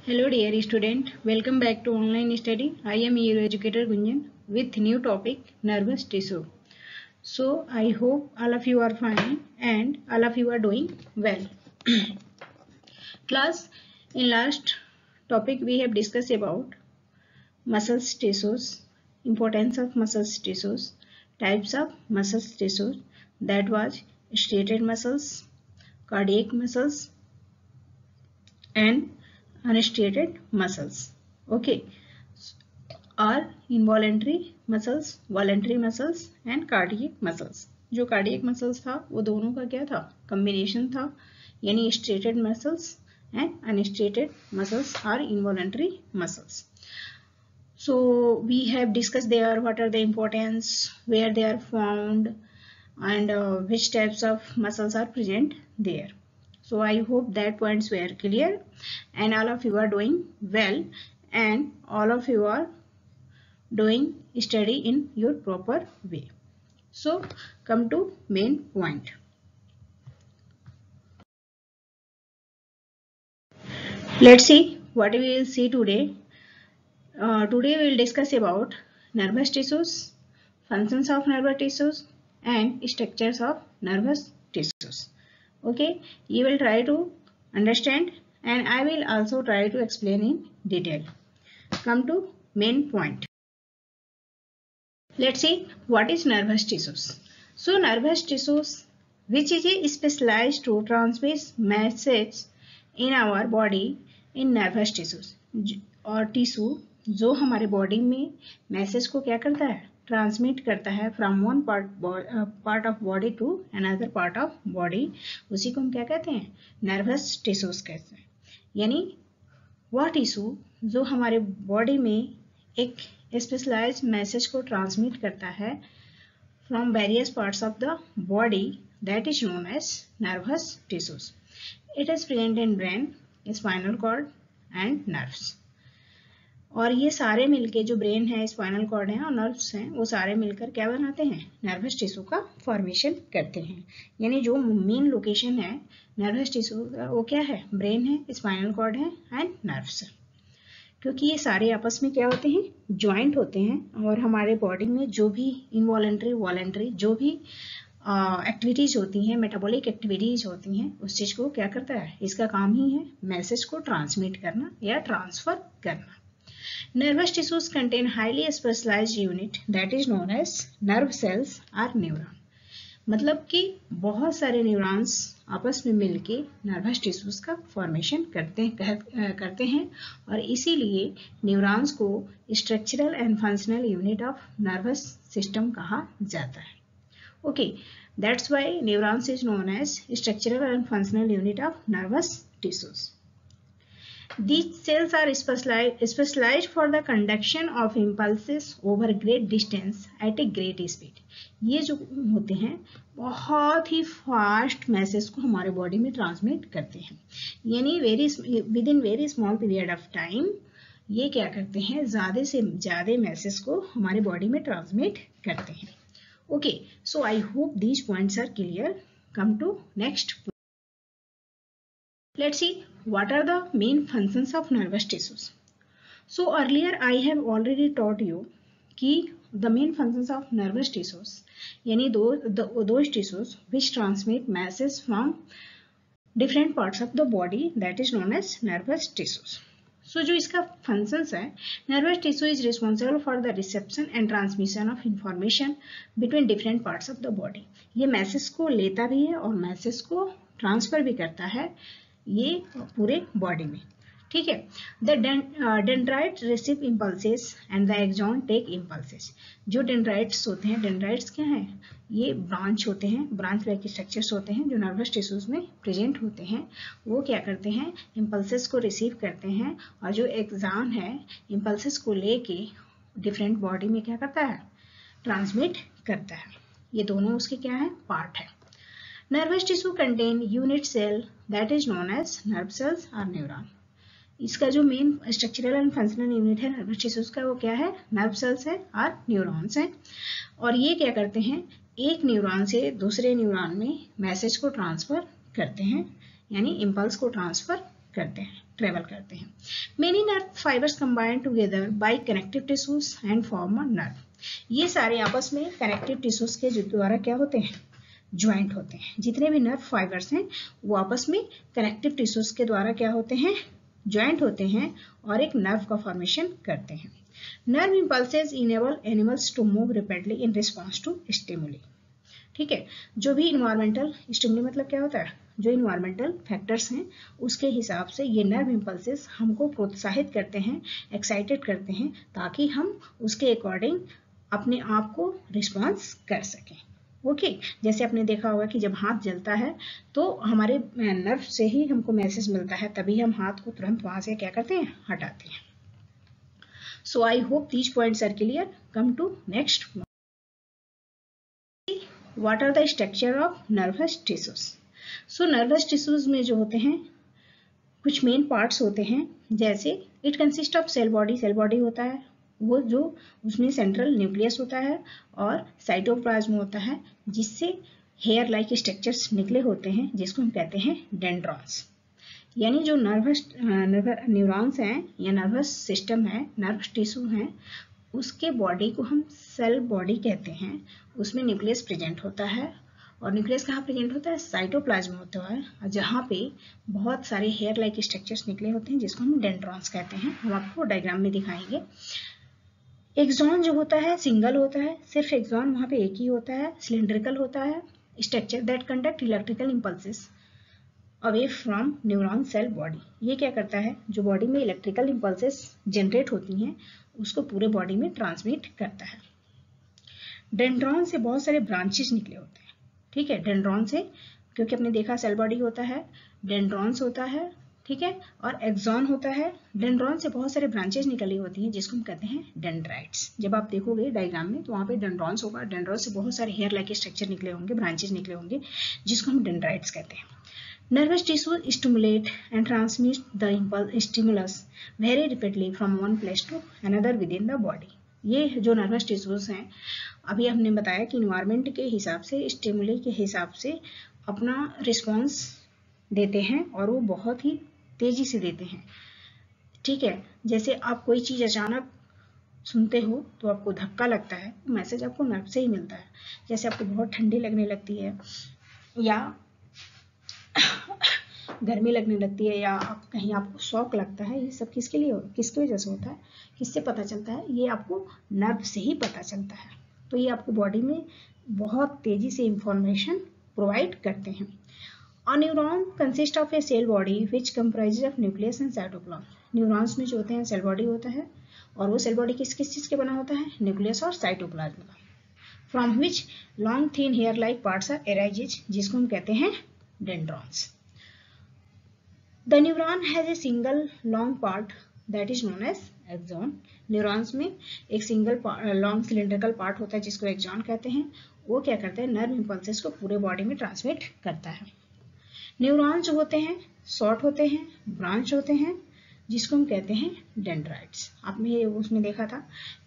Hello dear student, welcome back to online study. I am your educator Gunjan with new topic nervous tissue. So I hope all of you are fine and all of you are doing well. Class, in last topic we have discussed about muscles tissues, importance of muscles tissues, types of muscles tissues, that was striated muscles, cardiac muscles and unstriated muscles. Okay, are involuntary muscles, voluntary muscles and cardiac muscles. जो cardiac muscles था वो दोनों का क्या था, combination था, यानी striated muscles and unstriated muscles are involuntary muscles. So we have discussed there what are the importance, where they are found and which types of muscles are present there. So I hope that points were clear and all of you are doing well and all of you are doing study in your proper way. So come to main point. Let's see what we will see today. Today we will discuss about nervous tissues, functions of nervous tissues and structures of nervous tissues. Okay, you will try to understand and I will also try to explain in detail. Come to main point. Let's see what is nervous tissues. So nervous tissues, which is a specialized to transmit message in our body in nervous tissues. और tissue जो हमारे body में message को क्या करता है, transmit करता है from one part of body to another part of body, उसी को हम क्या कहते हैं, नर्वस टिश्यूज कहते हैं. यानी वह टिश्यू जो हमारे बॉडी में एक स्पेशलाइज्ड मैसेज को ट्रांसमिट करता है from various parts of the body, that is known as nervous tissues. It is present in brain, spinal cord and nerves. और ये सारे मिलके जो ब्रेन है, स्पाइनल कॉर्ड है और नर्व्स हैं, वो सारे मिलकर क्या बनाते हैं, नर्वस टिश्यू का फॉर्मेशन करते हैं. यानी जो मेन लोकेशन है नर्वस टिश्यू का वो क्या है, ब्रेन है, स्पाइनल कॉर्ड है एंड नर्व्स. क्योंकि ये सारे आपस में क्या होते हैं, ज्वाइंट होते हैं और हमारे बॉडी में जो भी इनवॉलंटरी वॉलंटरी जो भी एक्टिविटीज होती हैं, मेटाबॉलिक एक्टिविटीज होती हैं, उस चीज को क्या करता है, इसका काम ही है मैसेज को ट्रांसमिट करना या ट्रांसफर करना. Nervous tissues contain highly specialized unit that is known as nerve cells or neuron. मतलब कि बहुत सारे न्यूरॉन्स आपस में मिलके नर्वस टिश्यूज का फॉर्मेशन करते हैं और इसीलिए न्यूरॉन्स को structural and functional unit of nervous system कहा जाता है. Okay, that's why neurons is known as structural and functional unit of nervous tissues. These cells are specialized for the conduction of impulses over great distance at a great speed. ये जो होते हैं बहुत ही fast message को हमारे body में transmit करते हैं. यानी with in very small period of time ये क्या करते हैं, ज़्यादा से ज़्यादा मैसेज को हमारे बॉडी में ट्रांसमिट करते हैं. Okay, so I hope these points are clear. Come to next. Let's see what are the main functions of nervous tissues. So earlier I have already taught you कि the main functions of nervous tissues यानी those tissues which transmit messages from different parts of the body, that is known as nervous tissues. So जो इसका functions है, nervous tissue is responsible for the reception and transmission of information between different parts of the body. ये message को लेता भी है और message को ट्रांसफर भी करता है ये पूरे बॉडी में. ठीक है. The dendrite receive impulses and the axon take impulses. जो डेंड्राइट्स होते हैं, डेंड्राइट्स क्या हैं, ये ब्रांच होते हैं, ब्रांच लाइक स्ट्रक्चर्स होते हैं जो नर्वस टिश्यूज में प्रेजेंट होते हैं. वो क्या करते हैं, इम्पल्सेस को रिसीव करते हैं और जो एक्सॉन है इम्पल्सेस को लेके डिफरेंट बॉडी में क्या करता है, ट्रांसमिट करता है. ये दोनों उसके क्या है, पार्ट है. Nervous tissue contain unit cell that is known as nerve cells or neuron. इसका जो main structural and functional unit है नर्वस टिश्यूज का वो क्या है, नर्व सेल्स है और न्यूरॉन्स है. और ये क्या करते हैं, एक न्यूरॉन से दूसरे न्यूरॉन में मैसेज को ट्रांसफर करते हैं, यानी इम्पल्स को ट्रांसफर करते हैं, ट्रेवल करते हैं। Many nerve fibres combine together by connective tissues and form a nerve. ये सारे आपस में कनेक्टिव टिश्यूज के द्वारा क्या होते हैं, ज्वाइंट होते हैं। जितने भी नर्व फाइबर्स हैं वो आपस में कनेक्टिव टिश्यूज के द्वारा क्या होते हैं, ज्वाइंट होते हैं और एक नर्व का फॉर्मेशन करते हैं। Nerve impulses enable animals to move rapidly in response to stimuli. ठीक है, जो भी इन्वायरमेंटल स्टिमुली मतलब क्या होता है, जो इन्वायरमेंटल फैक्टर्स हैं उसके हिसाब से ये नर्व इंपल्सेस हमको प्रोत्साहित करते हैं, एक्साइटेड करते हैं, ताकि हम उसके अकॉर्डिंग अपने आप को रिस्पॉन्स कर सकें। ओके, जैसे आपने देखा होगा कि जब हाथ जलता है तो हमारे नर्व से ही हमको मैसेज मिलता है, तभी हम हाथ को तुरंत वहां से क्या करते हैं, हटाते हैं। So I hope these points are clear. Come to next, what are the structure of nervous tissues. So nervous tissues में जो होते हैं कुछ मेन पार्ट्स होते हैं, जैसे it consist of cell body, cell body होता है वो, जो उसमें सेंट्रल न्यूक्लियस होता है और साइटोप्लाज्म होता है, जिससे हेयर लाइक स्ट्रक्चर्स निकले होते हैं, जिसको हम कहते हैं डेंड्रॉन्स। यानी जो न्यूरॉन्स हैं या नर्वस सिस्टम है, नर्व टिश्यू हैं, उसके बॉडी को हम सेल बॉडी कहते हैं। उसमें न्यूक्लियस प्रेजेंट होता है, और न्यूक्लियस कहाँ प्रेजेंट होता है, साइटोप्लाज्म होता है, जहाँ पे बहुत सारे हेयर लाइक स्ट्रक्चर्स निकले होते हैं, जिसको हम डेंड्रॉन्स कहते हैं। हम आपको डायग्राम में दिखाएंगे। एक्सॉन जो होता है सिंगल होता है, सिर्फ एक्सॉन वहाँ पे एक ही होता है, सिलिंड्रिकल होता है, structure that conduct electrical impulses away from neuron cell body. ये क्या करता है, जो बॉडी में इलेक्ट्रिकल इंपल्सेस जनरेट होती हैं उसको पूरे बॉडी में ट्रांसमिट करता है। डेंड्रॉन से बहुत सारे ब्रांचेस निकले होते हैं। ठीक है, डेंड्रॉन से, क्योंकि आपने देखा सेल बॉडी होता है, डेंड्रॉन्स होता है, ठीक है, और एक्सॉन होता है। डेंड्रॉन से बहुत सारे ब्रांचेस निकली होती हैं, जिसको हम कहते हैं डेंड्राइट्स। जब आप देखोगे डायग्राम में तो वहाँ पे डेंड्रॉन्स होगा, डेंड्रॉन से बहुत सारे हेयर लाइक स्ट्रक्चर निकले होंगे, ब्रांचेस निकले होंगे, जिसको हम डेंड्राइट्स कहते हैं। Nervous tissue stimulate and transmit the impulse stimulus very rapidly from one place to another within the body. ये जो नर्वस टिश्यूज हैं, अभी हमने बताया कि इन्वायरमेंट के हिसाब से, स्टिमुली के हिसाब से अपना रिस्पॉन्स देते हैं, और वो बहुत ही तेजी से देते हैं। ठीक है, जैसे आप कोई चीज अचानक सुनते हो तो आपको धक्का लगता है, तो मैसेज आपको नर्व से ही मिलता है। जैसे आपको बहुत ठंडी लगने लगती है, या गर्मी लगने लगती है, या कहीं आपको शौक लगता है, ये सब किसके लिए, किसकी वजह से होता है, किससे पता चलता है, ये आपको नर्व से ही पता चलता है। तो ये आपको बॉडी में बहुत तेजी से इंफॉर्मेशन प्रोवाइड करते हैं। A neuron consists of a cell body which comprises of nucleus and cytoplasm। Neurons में जो होते हैं सेल बॉडी होता है, और वो सेल बॉडी किस किस चीज के बना होता है, न्यूक्लियस और साइटोप्लाज्म का। From which long thin hair like parts are arises, जिसको हम कहते हैं dendrons. The neuron has a single long part that is known as axon. Neurons में एक सिंगल लॉन्ग सिलिंड्रिकल पार्ट होता है, जिसको एक्सॉन कहते हैं। वो क्या करता है, नर्व इंपल्सेस को पूरे बॉडी में ट्रांसमिट करता है। न्यूरॉन जो होते हैं शॉर्ट होते हैं, ब्रांच होते हैं, जिसको हम कहते हैं डेंड्राइट्स। आपने उसमें देखा था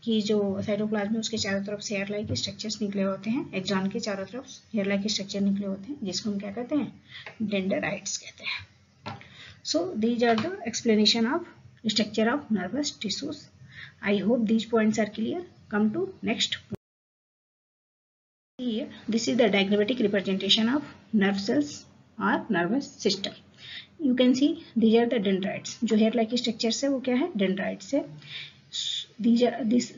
कि जो साइटोप्लाज्म है उसके चारों तरफ से हेयर लाइक स्ट्रक्चर्स निकले होते हैं, एक्सॉन के चारों तरफ हेयर लाइक स्ट्रक्चर निकले होते हैं, जिसको हम क्या कहते हैं, डेंड्राइट्स कहते हैं। So these are the explanation of structure of nervous tissues. I hope these points are clear. Come to next. This is the diagrammatic representation of nerve cells or nervous system. You can see these are the dendrites. जो hair like structures है वो क्या है, dendrites है।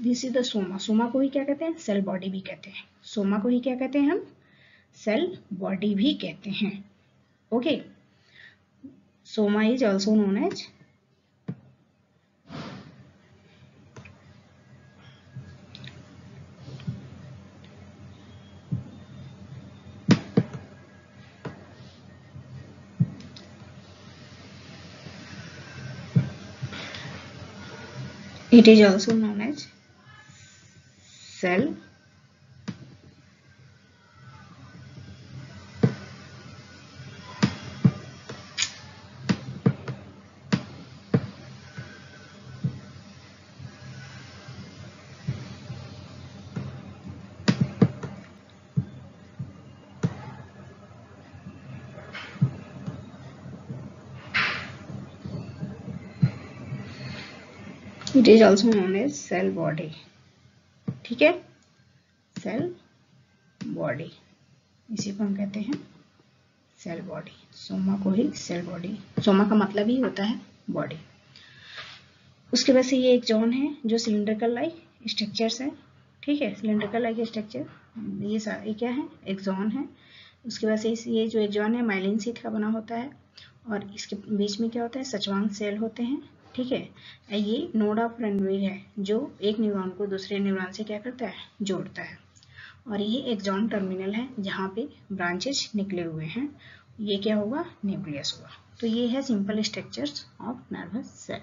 This is the soma. Soma को ही क्या कहते हैं, सेल बॉडी भी कहते हैं। सोमा को ही क्या कहते हैं हम, सेल बॉडी भी कहते हैं। Okay, soma is also known as cell It is also known as cell body. ठीक है, सेल बॉडी, इसी को हम कहते हैं सेल बॉडी। सोमा को ही सेल बॉडी, सोमा का मतलब ही होता है बॉडी। उसके बाद से ये एक जॉन है जो सिलिंड्रिकल लाइक स्ट्रक्चर्स है, ठीक है, सिलिंड्रिकल लाइक स्ट्रक्चर, ये क्या है, एक्सॉन है। उसके बाद से ये जो एक्सॉन है माइलिन शीथ का बना होता है, और इसके बीच में क्या होता है, सचवांग सेल होते हैं, ठीक है। ये नोड ऑफ रणवीर है जो एक न्यूरॉन को दूसरे न्यूरॉन से क्या करता है, जोड़ता है। और ये एक्सॉन टर्मिनल है जहाँ पे ब्रांचेस निकले हुए हैं, ये क्या होगा, न्यूक्लियस होगा। तो ये है simple structures of nervous cell.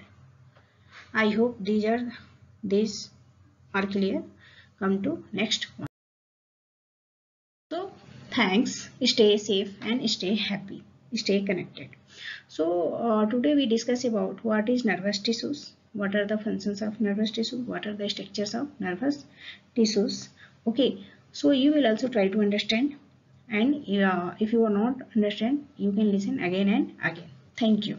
I hope these are clear. Come to next one. So thanks, stay safe and stay happy, stay connected. So today we discuss about what is nervous tissues, what are the functions of nervous tissue, what are the structures of nervous tissues. Okay, so you will also try to understand, and if you are not understand, you can listen again and again. Thank you.